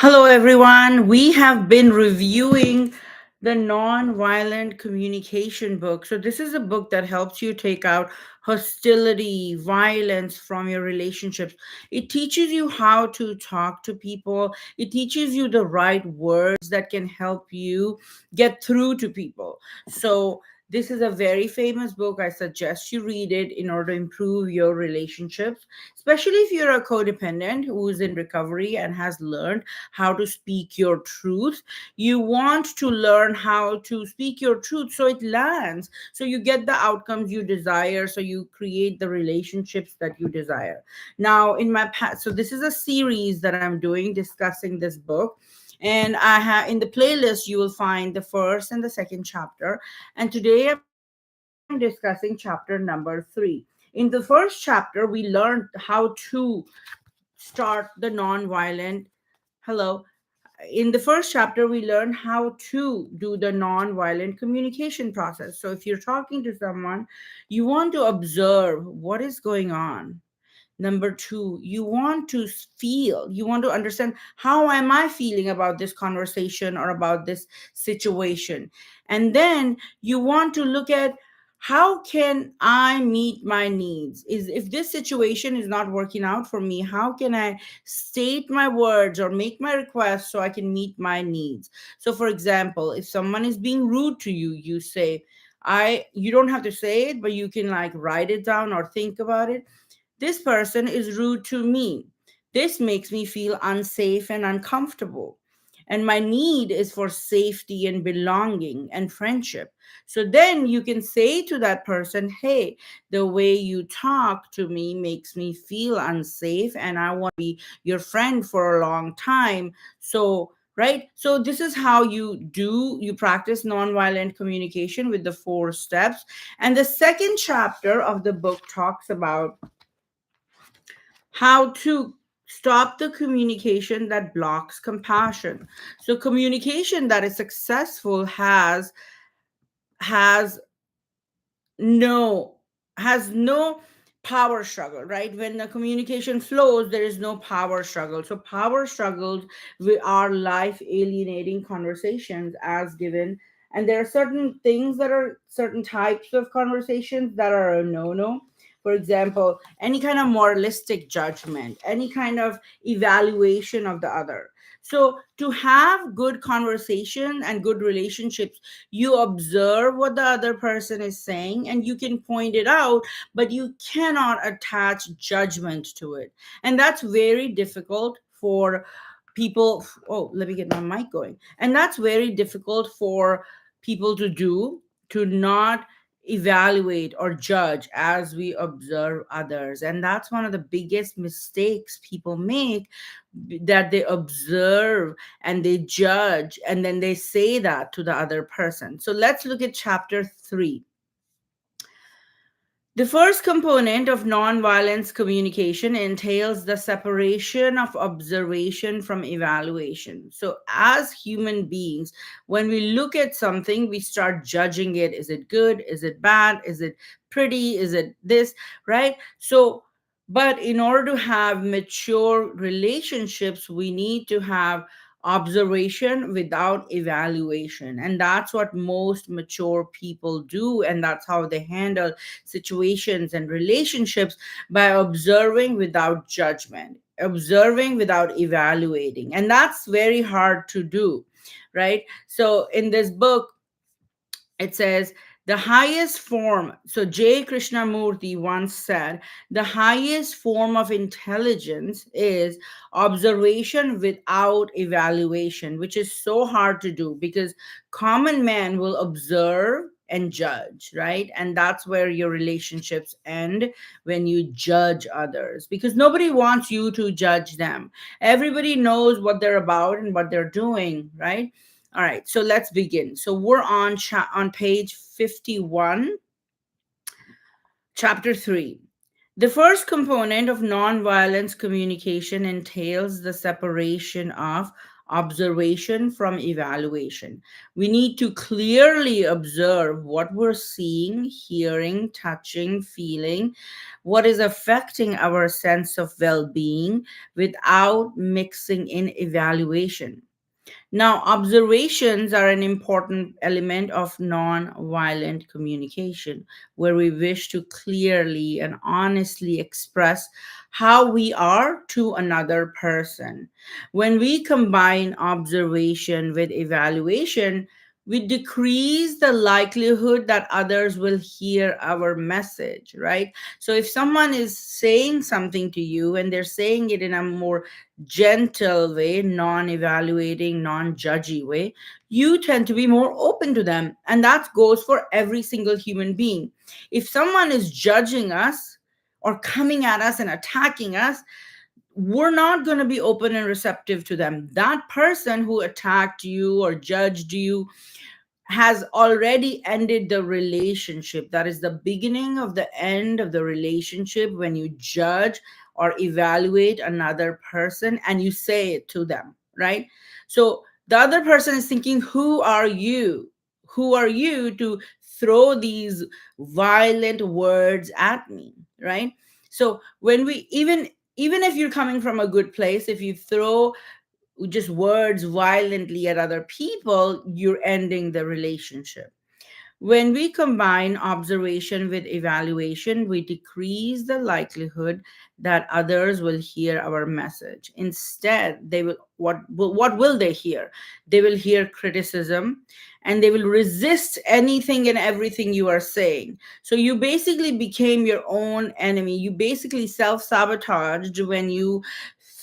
Hello, everyone. We have been reviewing the Nonviolent Communication book. So, this is a book that helps you take out hostility, violence from your relationships. It teaches you how to talk to people, it teaches you the right words that can help you get through to people. So, this is a very famous book. I suggest you read it in order to improve your relationships, especially if you're a codependent who is in recovery and has learned how to speak your truth. You want to learn how to speak your truth so it lands, so you get the outcomes you desire, so you create the relationships that you desire. Now, in my past, so this is a series that I'm doing discussing this book. And I have in the playlist, you will find the first and the second chapter. And today I'm discussing chapter number 3. In the first chapter, we learned how to start the non-violent hello in the first chapter, we learn how to do the non-violent communication process. So if you're talking to someone, you want to observe what is going on. Number two, you want to feel, you want to understand, how am I feeling about this conversation or about this situation? And then you want to look at, how can I meet my needs? Is if this situation is not working out for me, how can I state my words or make my requests so I can meet my needs? So for example, if someone is being rude to you, you say, you don't have to say it, but you can like write it down or think about it. This person is rude to me. This makes me feel unsafe and uncomfortable. And my need is for safety and belonging and friendship. So then you can say to that person, hey, the way you talk to me makes me feel unsafe, and I want to be your friend for a long time. So, right? So, this is how you practice nonviolent communication with the 4 steps. And the second chapter of the book talks about how to stop the communication that blocks compassion. So communication that is successful has no has no power struggle, right? When the communication flows, there is no power struggle. So power struggles with our life alienating conversations as given. And there are certain things that are certain types of conversations that are a no. For example, any kind of moralistic judgment, any kind of evaluation of the other. So to have good conversation and good relationships, you observe what the other person is saying and you can point it out, but you cannot attach judgment to it. And that's very difficult for people. Oh, let me get my mic going. And that's very difficult for people to do, to not evaluate or judge as we observe others. And that's one of the biggest mistakes people make, that they observe and they judge and then they say that to the other person. So let's look at chapter 3. The first component of nonviolence communication entails the separation of observation from evaluation. So, as human beings, when we look at something, we start judging it. Is it good? Is it bad? Is it pretty? Is it this? Right? So, but in order to have mature relationships, we need to have observation without evaluation. And that's what most mature people do. And that's how they handle situations and relationships, by observing without judgment, observing without evaluating. And that's very hard to do, right? So in this book, it says the highest form. So J. Krishnamurti once said, the highest form of intelligence is observation without evaluation, which is so hard to do because common man will observe and judge, right? And that's where your relationships end, when you judge others, because nobody wants you to judge them. Everybody knows what they're about and what they're doing, right? All right, so let's begin. So we're on page 51, chapter 3. The first component of nonviolence communication entails the separation of observation from evaluation. We need to clearly observe what we're seeing, hearing, touching, feeling, what is affecting our sense of well being without mixing in evaluation. Now, observations are an important element of non-violent communication, where we wish to clearly and honestly express how we are to another person. When we combine observation with evaluation, we decrease the likelihood that others will hear our message, right? So if someone is saying something to you and they're saying it in a more gentle way, non evaluating, non judgy way, you tend to be more open to them. And that goes for every single human being. If someone is judging us or coming at us and attacking us, we're not going to be open and receptive to them. That person who attacked you or judged you has already ended the relationship. That is the beginning of the end of the relationship when you judge or evaluate another person and you say it to them, right? So the other person is thinking, who are you? Who are you to throw these violent words at me, right? So when we even if you're coming from a good place, if you throw just words violently at other people, you're ending the relationship. When we combine observation with evaluation, we decrease the likelihood that others will hear our message. Instead, they will what will they hear? They will hear criticism and they will resist anything and everything you are saying. So you basically became your own enemy. You basically self-sabotaged when you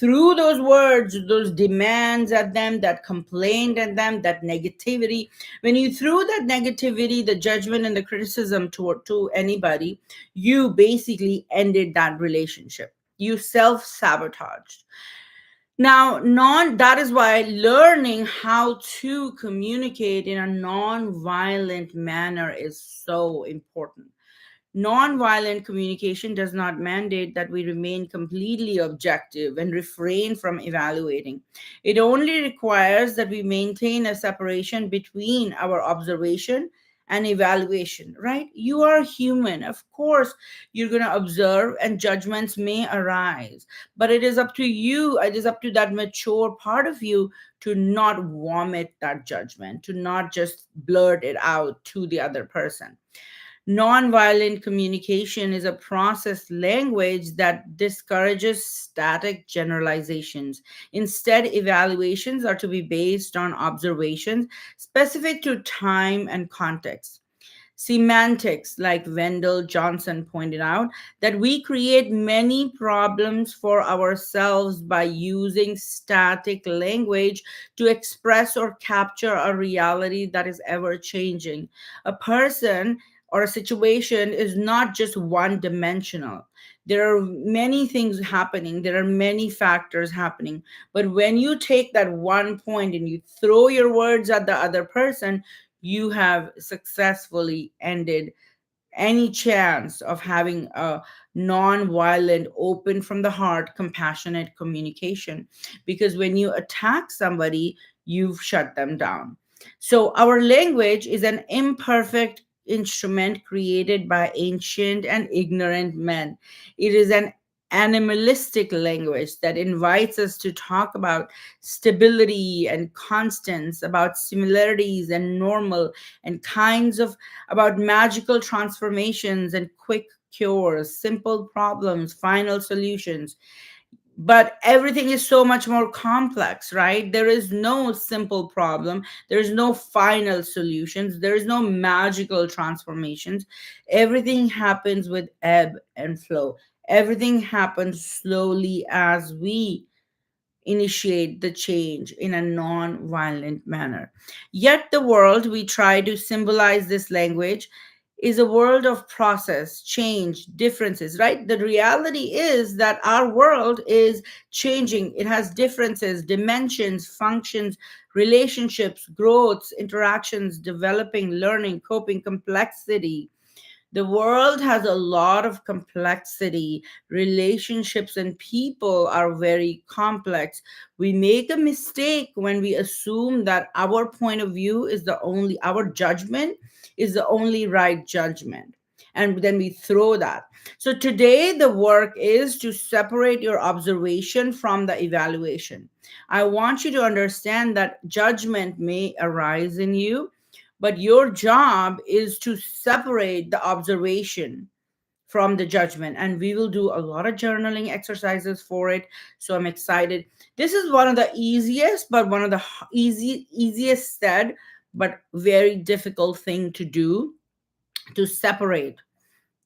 threw those words, those demands at them, that complained at them, that negativity. When you threw that negativity, the judgment and the criticism to anybody, you basically ended that relationship. You self-sabotaged. Now, non that is why learning how to communicate in a non-violent manner is so important. Nonviolent communication does not mandate that we remain completely objective and refrain from evaluating. It only requires that we maintain a separation between our observation and evaluation, right? You are human. Of course, you're going to observe and judgments may arise, but it is up to you, it is up to that mature part of you to not vomit that judgment, to not just blurt it out to the other person. Nonviolent communication is a processed language that discourages static generalizations. Instead, evaluations are to be based on observations specific to time and context. Semantics, like Wendell Johnson pointed out, that we create many problems for ourselves by using static language to express or capture a reality that is ever changing. A person or a situation is not just one dimensional. There are many things happening, there are many factors happening. But when you take that one point and you throw your words at the other person, you have successfully ended any chance of having a non-violent, open from the heart, compassionate communication. Because when you attack somebody, you've shut them down. So our language is an imperfect instrument created by ancient and ignorant men. It is an animalistic language that invites us to talk about stability and constants, about similarities and normal, and kinds of about magical transformations and quick cures, simple problems, final solutions. But everything is so much more complex, right? There is no simple problem, there is no final solutions, there is no magical transformations. Everything happens with ebb and flow. Everything happens slowly as we initiate the change in a non-violent manner. Yet the world we try to symbolize this language is a world of process, change, differences, right? The reality is that our world is changing. It has differences, dimensions, functions, relationships, growths, interactions, developing, learning, coping, complexity. The world has a lot of complexity. Relationships and people are very complex. We make a mistake when we assume that our point of view is the only, our judgment is the only right judgment. And then we throw that. So today, the work is to separate your observation from the evaluation. I want you to understand that judgment may arise in you, but your job is to separate the observation from the judgment. And we will do a lot of journaling exercises for it. So I'm excited. This is one of the easiest, but one of the easiest said, but very difficult thing to do, to separate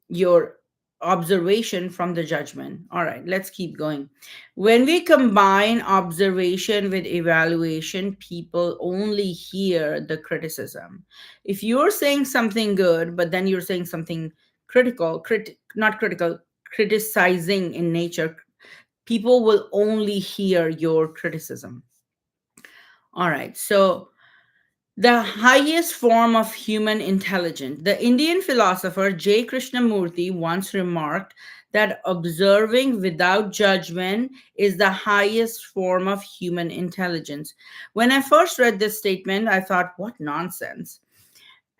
your observation from the judgment. All right, let's keep going. When we combine observation with evaluation, people only hear the criticism. If you're saying something good, but then you're saying something critical, not critical, criticizing in nature, people will only hear your criticism. All right, so the highest form of human intelligence. The Indian philosopher J. Krishnamurti once remarked that observing without judgment is the highest form of human intelligence. When I first read this statement, I thought, what nonsense.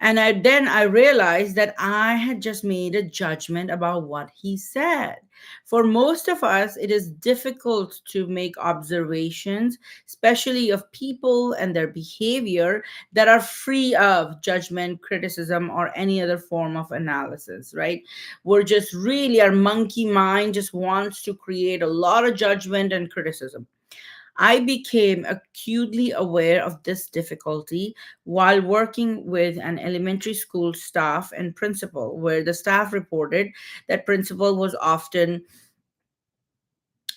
And then I realized that I had just made a judgment about what he said. For most of us, it is difficult to make observations, especially of people and their behavior, that are free of judgment, criticism, or any other form of analysis, right? We're just really, our monkey mind just wants to create a lot of judgment and criticism. I became acutely aware of this difficulty while working with an elementary school staff and principal, where the staff reported that principal was often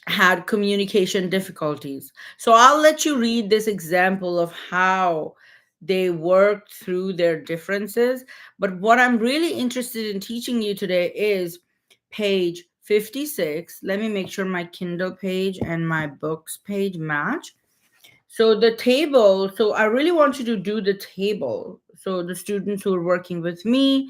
had communication difficulties. So I'll let you read this example of how they worked through their differences. But what I'm really interested in teaching you today is page 56. Let me make sure my Kindle page and my books page match. So the table, so I really want you to do the table. So the students who are working with me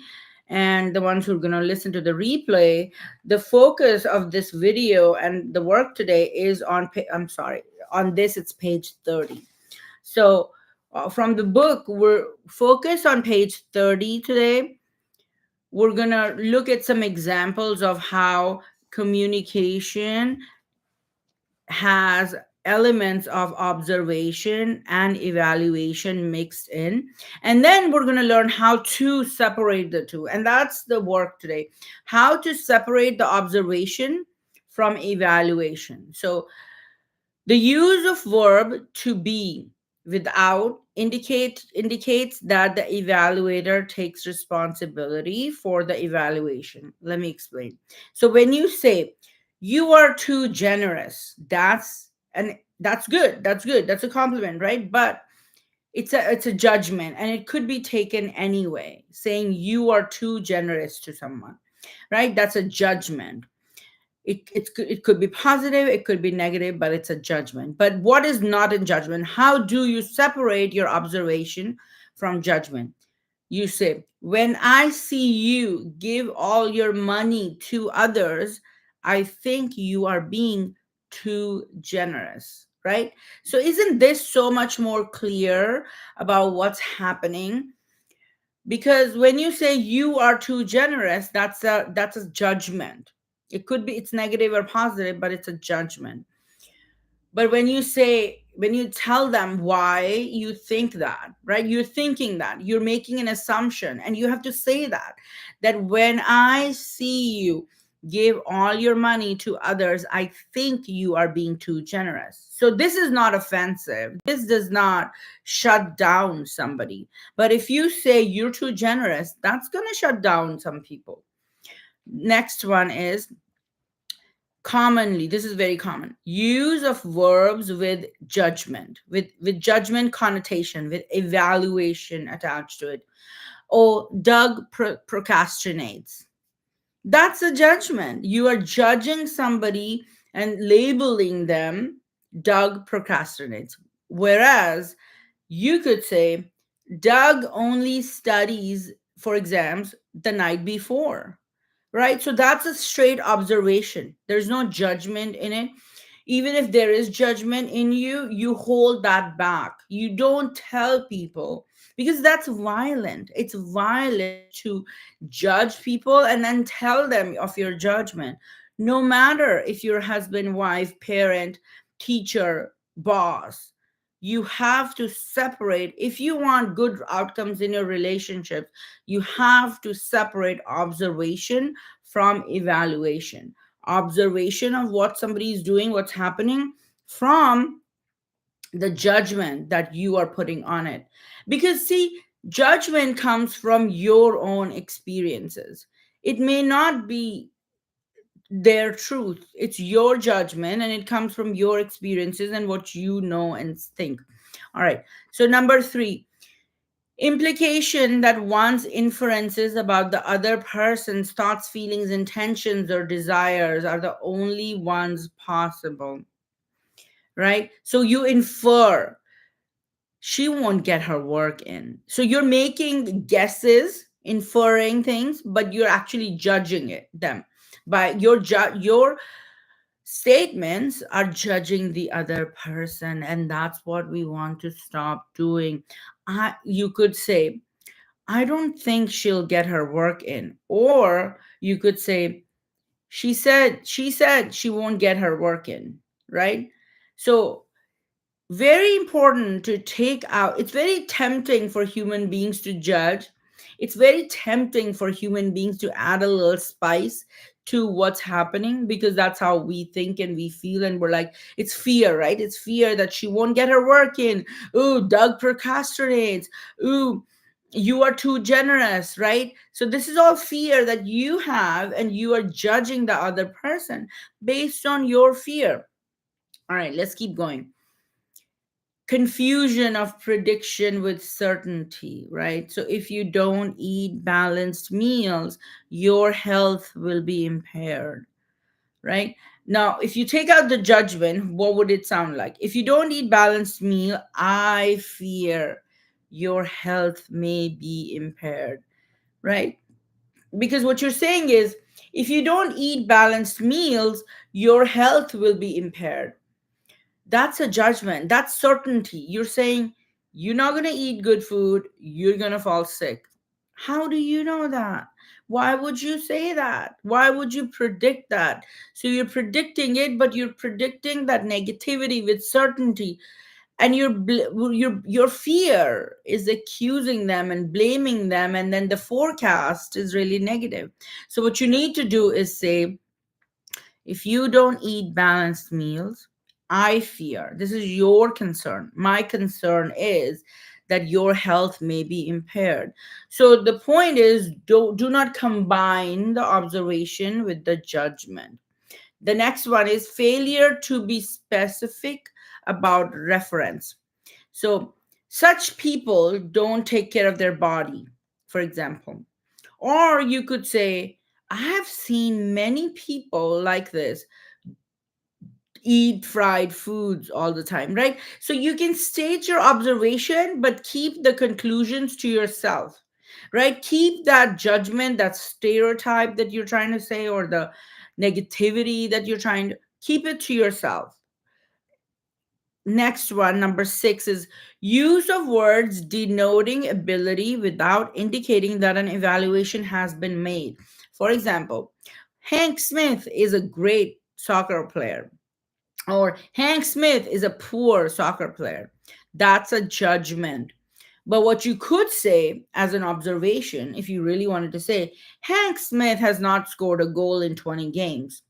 and the ones who are going to listen to the replay, the focus of this video and the work today is on, I'm sorry, on this, it's page 30. So from the book, we're focused on page 30 today. We're going to look at some examples of how communication has elements of observation and evaluation mixed in. And then we're going to learn how to separate the two. And that's the work today, how to separate the observation from evaluation. So the use of verb to be without indicates that the evaluator takes responsibility for the evaluation. Let me explain. So when you say you are too generous, that's good. That's good. That's a compliment, right? But it's a judgment and it could be taken anyway. Saying you are too generous to someone, right? That's a judgment. It could be positive, it could be negative, but it's a judgment. But what is not in judgment? How do you separate your observation from judgment? You say, when I see you give all your money to others, I think you are being too generous, right? So isn't this so much more clear about what's happening? Because when you say you are too generous, that's a judgment. It could be, it's negative or positive, but it's a judgment. But when you tell them why you think that, right, you're thinking that, you're making an assumption, and you have to say that when I see you give all your money to others, I think you are being too generous. So this is not offensive, this does not shut down somebody. But if you say you're too generous, that's going to shut down some people. Next one is commonly, this is very common, use of verbs with judgment, with judgment connotation, with evaluation attached to it. Oh, Doug procrastinates. That's a judgment. You are judging somebody and labeling them. Doug procrastinates. Whereas you could say Doug only studies for exams the night before, right? So that's a straight observation. There's no judgment in it. Even if there is judgment in you, you hold that back. You don't tell people, because that's violent. It's violent to judge people and then tell them of your judgment. No matter if you're husband, wife, parent, teacher, boss, you have to separate. If you want good outcomes in your relationships, you have to separate observation from evaluation. Observation of what somebody is doing, what's happening, from the judgment that you are putting on it. Because, see, judgment comes from your own experiences. It may not be their truth, it's your judgment, and it comes from your experiences and what you know and think. All right. So, number three, implication that one's inferences about the other person's thoughts, feelings, intentions, or desires are the only ones possible, right? So you infer she won't get her work in. So you're making guesses, inferring things, but you're actually judging them by your statements are judging the other person, and that's what we want to stop doing. You could say, I don't think she'll get her work in. Or you could say, she said she won't get her work in, right? So very important to take out. It's very tempting for human beings to judge. It's very tempting for human beings to add a little spice to what's happening, because that's how we think and we feel, and we're like, it's fear, right? It's fear that she won't get her work in. Ooh, Doug procrastinates. Ooh, you are too generous, right? So this is all fear that you have, and you are judging the other person based on your fear. All right, let's keep going. Confusion of prediction with certainty, right? So if you don't eat balanced meals, your health will be impaired, right? Now, if you take out the judgment, what would it sound like? If you don't eat balanced meal, I fear your health may be impaired, right? Because what you're saying is, if you don't eat balanced meals, your health will be impaired. That's a judgment. That's certainty. You're saying you're not going to eat good food, you're going to fall sick. How do you know that? Why would you say that? Why would you predict that? So you're predicting it, but you're predicting that negativity with certainty. And your fear is accusing them and blaming them, and then the forecast is really negative. So what you need to do is say, if you don't eat balanced meals, I fear, this is your concern. My concern is that your health may be impaired. So the point is, do not combine the observation with the judgment. The next one is failure to be specific about reference. So such people don't take care of their body, for example. Or you could say, I have seen many people like this eat fried foods all the time, right? So you can state your observation, but keep the conclusions to yourself, right? Keep that judgment, that stereotype that you're trying to say, or the negativity that you're trying to keep it to yourself. Next one, number six, is use of words denoting ability without indicating that an evaluation has been made. For example, Hank Smith is a great soccer player, or Hank Smith is a poor soccer player. That's a judgment. But what you could say as an observation, if you really wanted to say, Hank Smith has not scored a goal in 20 games.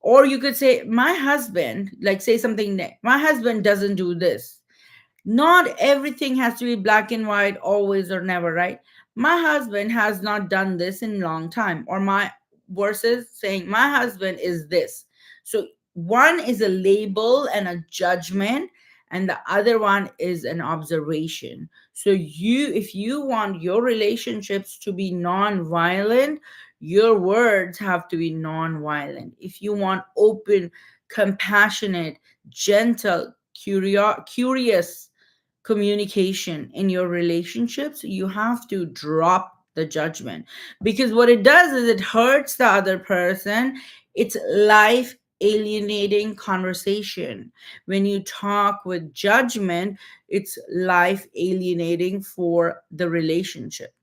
Or you could say, my husband, like say something, my husband doesn't do this. Not everything has to be black and white, always or never, right? My husband has not done this in a long time. Or my versus saying, my husband is this. So one is a label and a judgment, and the other one is an observation. So if you want your relationships to be non-violent, your words have to be non-violent. If you want open, compassionate, gentle, curious communication in your relationships, you have to drop the judgment. Because what it does is it hurts the other person. It's life alienating conversation. When you talk with judgment, it's life alienating for the relationship.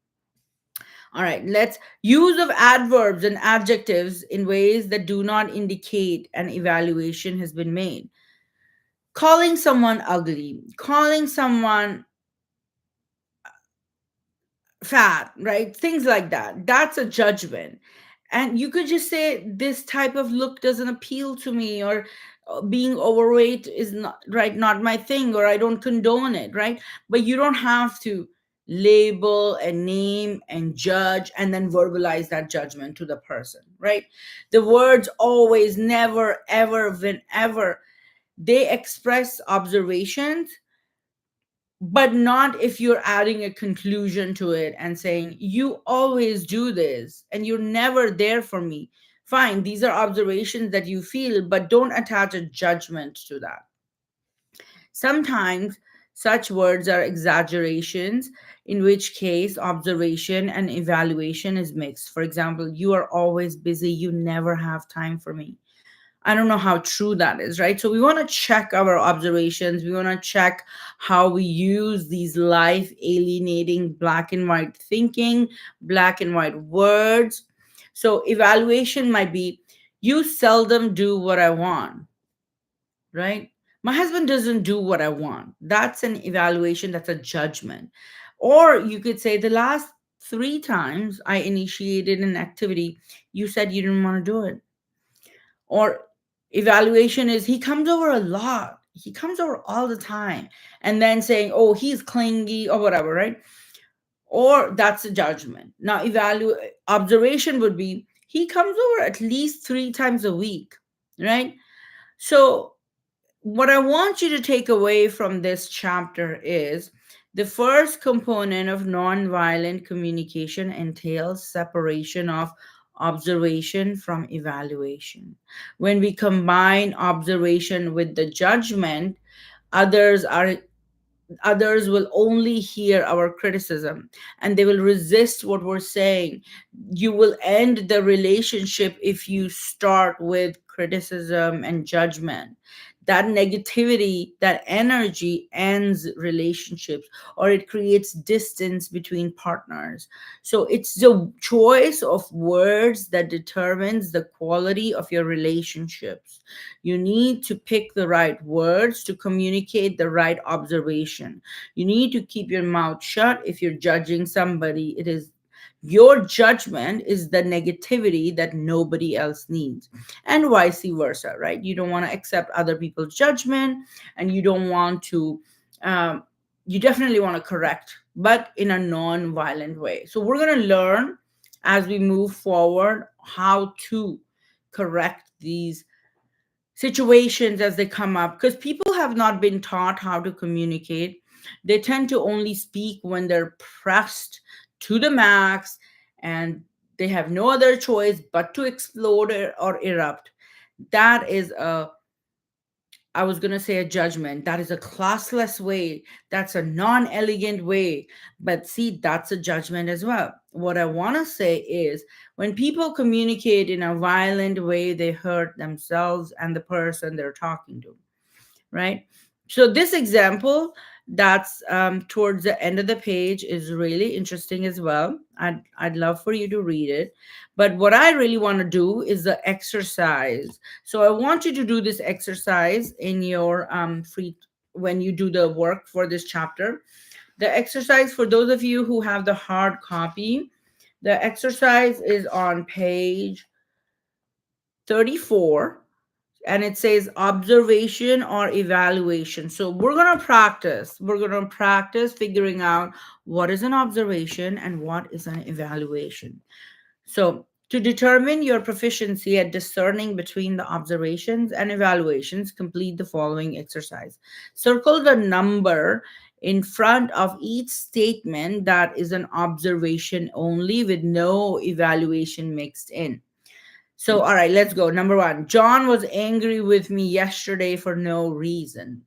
All right, let's use of adverbs and adjectives in ways that do not indicate an evaluation has been made. Calling someone ugly, calling someone fat, right? Things like that. That's a judgment. And you could just say, this type of look doesn't appeal to me, or being overweight is not right, not my thing, or I don't condone it, right? But you don't have to label and name and judge and then verbalize that judgment to the person, right? The words always, never, ever, whenever, they express observations, but not if you're adding a conclusion to it and saying, you always do this and you're never there for me. Fine, these are observations that you feel, but don't attach a judgment to that. Sometimes such words are exaggerations, in which case observation and evaluation is mixed. For example, you are always busy, you never have time for me. I don't know how true that is, right? So we want to check our observations. We want to check how we use these life alienating black and white thinking, black and white words. So evaluation might be, you seldom do what I want, right? My husband doesn't do what I want. That's an evaluation, that's a judgment. Or you could say, the last 3 times I initiated an activity, you said you didn't want to do it. Or evaluation is, he comes over a lot, he comes over all the time, and then saying, oh, he's clingy or whatever, right? Or that's a judgment. Now observation would be, he comes over at least 3 times a week, right? So what I want you to take away from this chapter is, the first component of nonviolent communication entails separation of observation from evaluation. When we combine observation with the judgment, others are others will only hear our criticism and they will resist what we're saying. You will end the relationship if you start with criticism and judgment. That negativity, that energy ends relationships, or it creates distance between partners. So it's the choice of words that determines the quality of your relationships. You need to pick the right words to communicate the right observation. You need to keep your mouth shut if you're judging somebody. It is your judgment is the negativity that nobody else needs, and vice versa, right? You don't want to accept other people's judgment, and you don't want to, um, you definitely want to correct, but in a non-violent way. So we're going to learn as we move forward how to correct these situations as they come up, because people have not been taught how to communicate. They tend to only speak when they're pressed to the max, and they have no other choice but to explode or erupt. That is a, I was going to say a judgment. That is a classless way. That's a non elegant way. But see, that's a judgment as well. What I want to say is, when people communicate in a violent way, they hurt themselves and the person they're talking to, right? So this example that's towards the end of the page is really interesting as well. I'd love for you to read it. But what I really want to do is the exercise. So I want you to do this exercise in your free, when you do the work for this chapter. The exercise, for those of you who have the hard copy, the exercise is on page 34, and it says observation or evaluation. So we're going to practice. We're going to practice figuring out what is an observation and what is an evaluation. So to determine your proficiency at discerning between the observations and evaluations, complete the following exercise. Circle the number in front of each statement that is an observation only, with no evaluation mixed in. So, all right, let's go. Number 1, John was angry with me yesterday for no reason.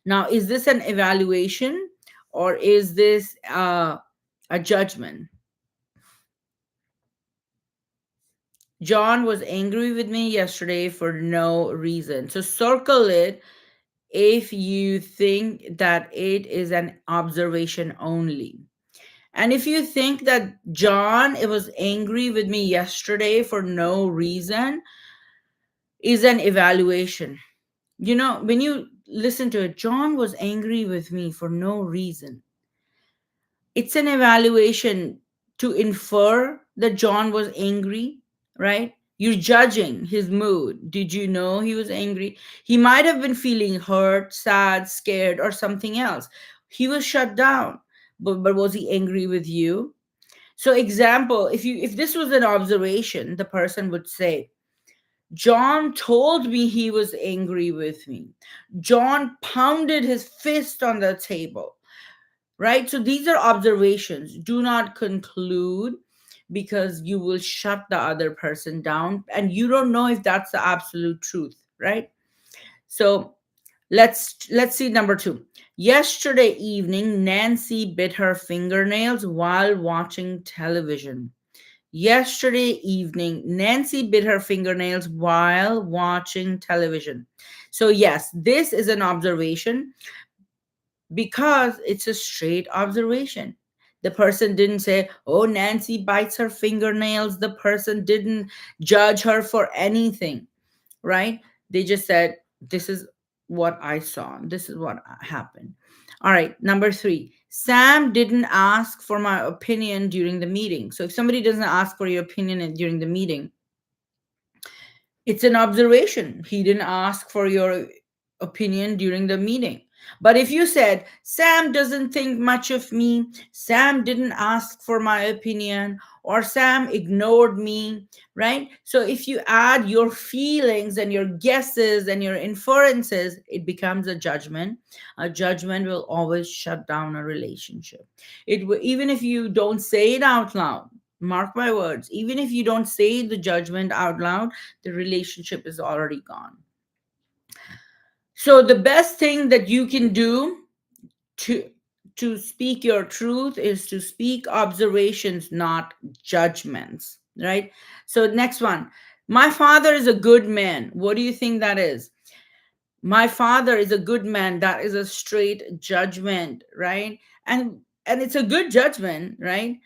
Now, is this an evaluation or is this a judgment? John was angry with me yesterday for no reason. So circle it if you think that it is an observation only. And if you think that John it was angry with me yesterday for no reason is an evaluation. When you listen to it, John was angry with me for no reason. It's an evaluation to infer that John was angry, right? You're judging his mood. Did you know he was angry? He might have been feeling hurt, sad, scared, or something else. He was shut down. But was he angry with you? So example, if this was an observation, the person would say, John told me he was angry with me. John pounded his fist on the table, right? So these are observations. Do not conclude because you will shut the other person down and you don't know if that's the absolute truth, right? So let's see number 2. Yesterday evening, Nancy bit her fingernails while watching television. Yesterday evening, Nancy bit her fingernails while watching television. So, yes, this is an observation because it's a straight observation. The person didn't say, oh, Nancy bites her fingernails. The person didn't judge her for anything, right? They just said, this is what I saw. This is what happened. All right, number 3. Sam didn't ask for my opinion during the meeting. So if somebody doesn't ask for your opinion during the meeting, it's an observation. He didn't ask for your opinion during the meeting. But if you said, Sam doesn't think much of me, Sam didn't ask for my opinion, or Sam ignored me, right? So if you add your feelings and your guesses and your inferences, it becomes a judgment. A judgment will always shut down a relationship. Even if you don't say it out loud, mark my words, even if you don't say the judgment out loud, the relationship is already gone. So the best thing that you can do to speak your truth is to speak observations, not judgments, right? So next one. My father is a good man. What do you think that is? My father is a good man. That is a straight judgment, right? And it's a good judgment, right?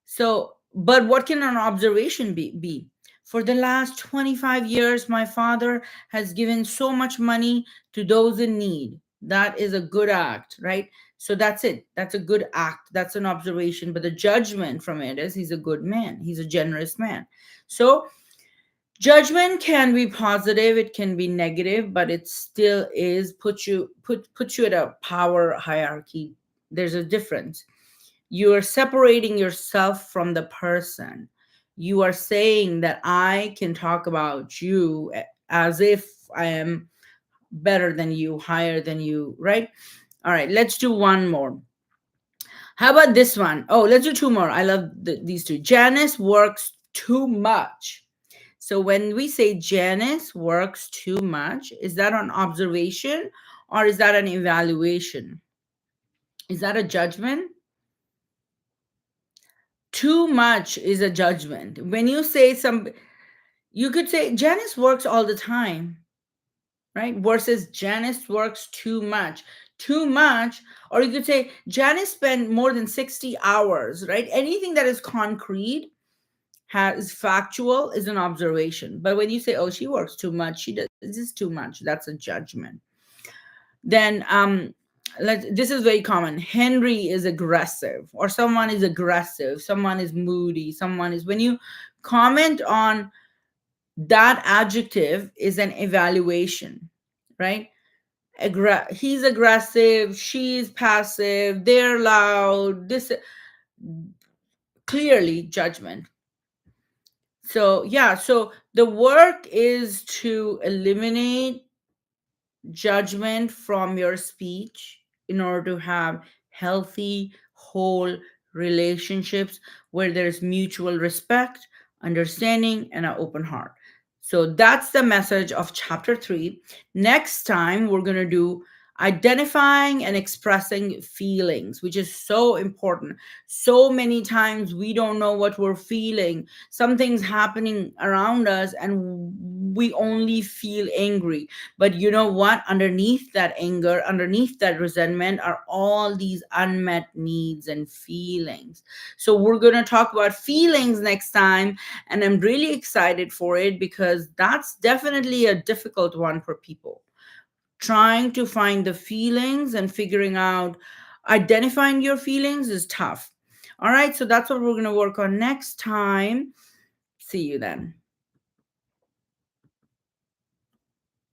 So, but what can an observation be? For the last 25 years, my father has given so much money to those in need. That is a good act, right? So that's it. That's a good act. That's an observation. But the judgment from it is he's a good man. He's a generous man. So judgment can be positive, it can be negative, but it still is put you at a power hierarchy. There's a difference. You are separating yourself from the person. You are saying that I can talk about you as if I am better than you, higher than you, right? All right, let's do one more. How about this one? Oh, let's do two more. I love these two. Janice works too much. So when we say Janice works too much, is that an observation or is that an evaluation? Is that a judgment? Too much is a judgment. When you say you could say Janice works all the time, right? Versus Janice works too much. Too much, or you could say Janice spent more than 60 hours, right? Anything that is concrete has factual is an observation. But when you say, oh, she works too much, she does this is too much, that's a judgment. Then this is very common. Henry is aggressive, or someone is aggressive, someone is moody, someone is, when you comment on that adjective is an evaluation, right? He's aggressive, she's passive, they're loud, this clearly judgment. So yeah, so the work is to eliminate judgment from your speech in order to have healthy, whole relationships where there's mutual respect, understanding, and an open heart. So that's the message of chapter 3. Next time, we're going to do identifying and expressing feelings, which is so important. So many times we don't know what we're feeling. Something's happening around us and we only feel angry. But you know what? Underneath that anger, underneath that resentment, are all these unmet needs and feelings. So we're going to talk about feelings next time. And I'm really excited for it because that's definitely a difficult one for people. Trying to find the feelings and figuring out identifying your feelings is tough. All right, so that's what we're going to work on next time. See you then.